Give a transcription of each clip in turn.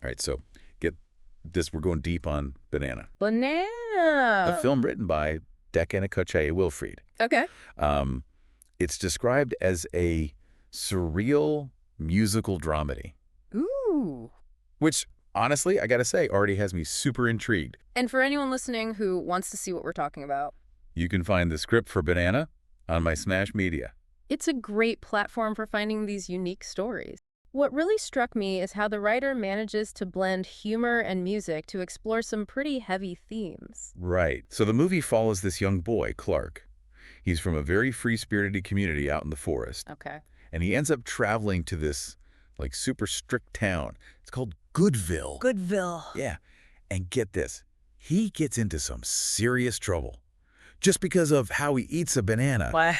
All right, so get this. We're going deep on Banana. Banana. A film written by Decanicochae Wilfried. Okay. It's described as a surreal musical dramedy, Ooh. which, honestly, I gotta say, already has me super intrigued. And for anyone listening who wants to see what we're talking about, You can find the script for Banana on my Smash Media. it's a great platform for finding these unique stories. What really struck me is how the writer manages to blend humor and music to explore some pretty heavy themes. Right. So the movie follows this young boy, Clark. He's from a very free-spirited community out in the forest, Okay. and he ends up traveling to this, like, super strict town. It's called Goodville. Goodville. Yeah. And get this, he gets into some serious trouble just because of how he eats a banana. What?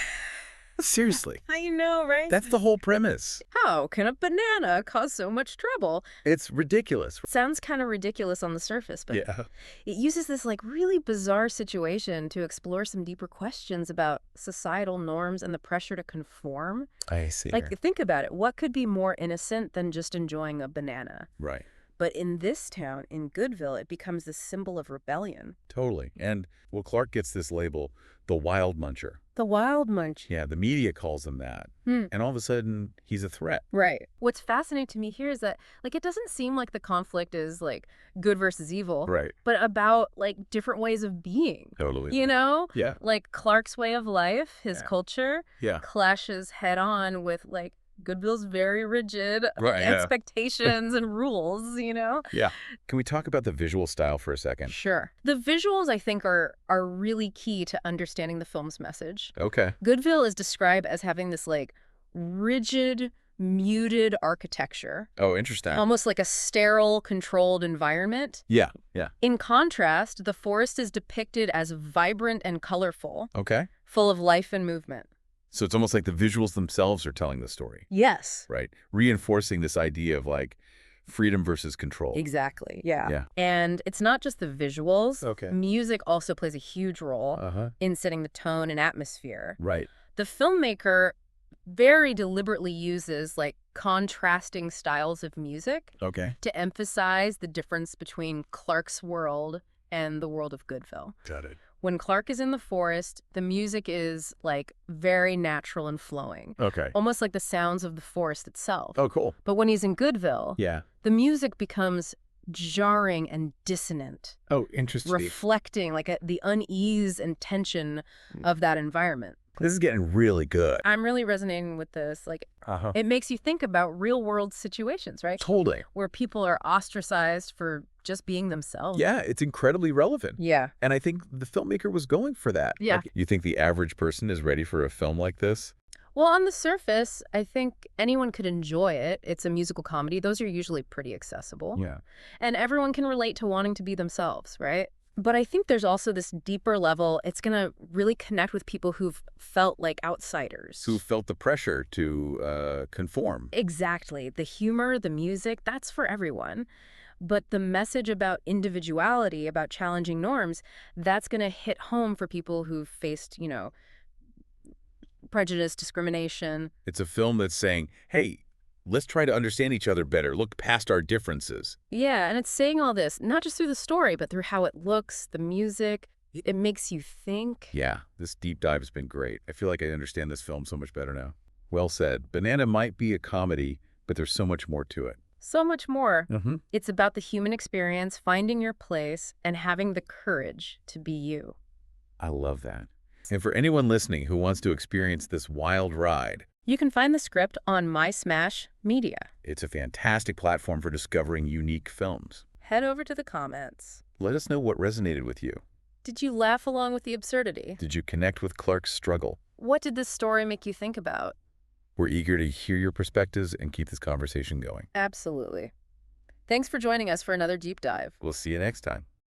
Seriously. I know, right? That's the whole premise. How can a banana cause so much trouble? It's ridiculous. Sounds kind of ridiculous on the surface, but Yeah. it uses this like really bizarre situation to explore some deeper questions about societal norms and the pressure to conform. I see. Like, think about it. What could be more innocent than just enjoying a banana? Right. But in this town, in Goodville, it becomes this symbol of rebellion. Totally. And, well, Clark gets this label, the Wild Muncher. The wild munch. Yeah, the media calls him that. And all of a sudden, he's a threat. Right. What's fascinating to me here is that, like, it doesn't seem like the conflict is, like, good versus evil. Right. But about, like, different ways of being. Totally. You know? Yeah. Like, Clark's way of life, his Yeah. culture, Yeah. clashes head on with, like, Goodville's very rigid Right, yeah. expectations and rules, you know? Yeah. Can we talk about the visual style for a second? Sure. The visuals, I think, are really key to understanding the film's message. Okay. Goodville is described as having this, like, rigid, muted architecture, Oh, interesting. almost like a sterile, controlled environment. Yeah. Yeah. In contrast, the forest is depicted as vibrant and colorful, Okay. full of life and movement. So it's almost like the visuals themselves are telling the story, Yes. right? Reinforcing this idea of, like, freedom versus control. Exactly. Yeah. Yeah. And it's not just the visuals. Okay. Music also plays a huge role Uh-huh. in setting the tone and atmosphere. Right. The filmmaker very deliberately uses, like, contrasting styles of music Okay. to emphasize the difference between Clark's world and the world of Goodville. Got it. When Clark is in the forest, the music is, like, very natural and flowing, Okay. almost like the sounds of the forest itself. Oh, cool. But when he's in Goodville, Yeah. the music becomes jarring and dissonant, Oh, interesting. reflecting, like, the unease and tension of that environment. This is getting really good. I'm really resonating with this. Like, Uh-huh. it makes you think about real-world situations, right? Totally. Where people are ostracized for just being themselves. Yeah, it's incredibly relevant. Yeah. And I think the filmmaker was going for that. Yeah. Like, you think the average person is ready for a film like this? Well, on the surface, I think anyone could enjoy it. It's a musical comedy. Those are usually pretty accessible. Yeah. And everyone can relate to wanting to be themselves, right? But I think there's also this deeper level. It's going to really connect with people who've felt like outsiders. Who felt the pressure to conform. Exactly. The humor, the music, that's for everyone. But the message about individuality, about challenging norms, that's going to hit home for people who've faced, you know, prejudice, discrimination. It's a film that's saying, hey, let's try to understand each other better. Look past our differences. Yeah, and it's saying all this, not just through the story, but through how it looks, the music. It makes you think. Yeah, this deep dive has been great. I feel like I understand this film so much better now. Well said. Banana might be a comedy, but there's so much more to it. So much more. Mm-hmm. It's about the human experience, finding your place, and having the courage to be you. I love that. And for anyone listening who wants to experience this wild ride, You can find the script on My Smash Media. it's a fantastic platform for discovering unique films. Head over to the comments. Let us know what resonated with you. Did you laugh along with the absurdity? Did you connect with Clark's struggle? What did this story make you think about? We're eager to hear your perspectives and keep this conversation going. Absolutely. Thanks for joining us for another deep dive. We'll see you next time.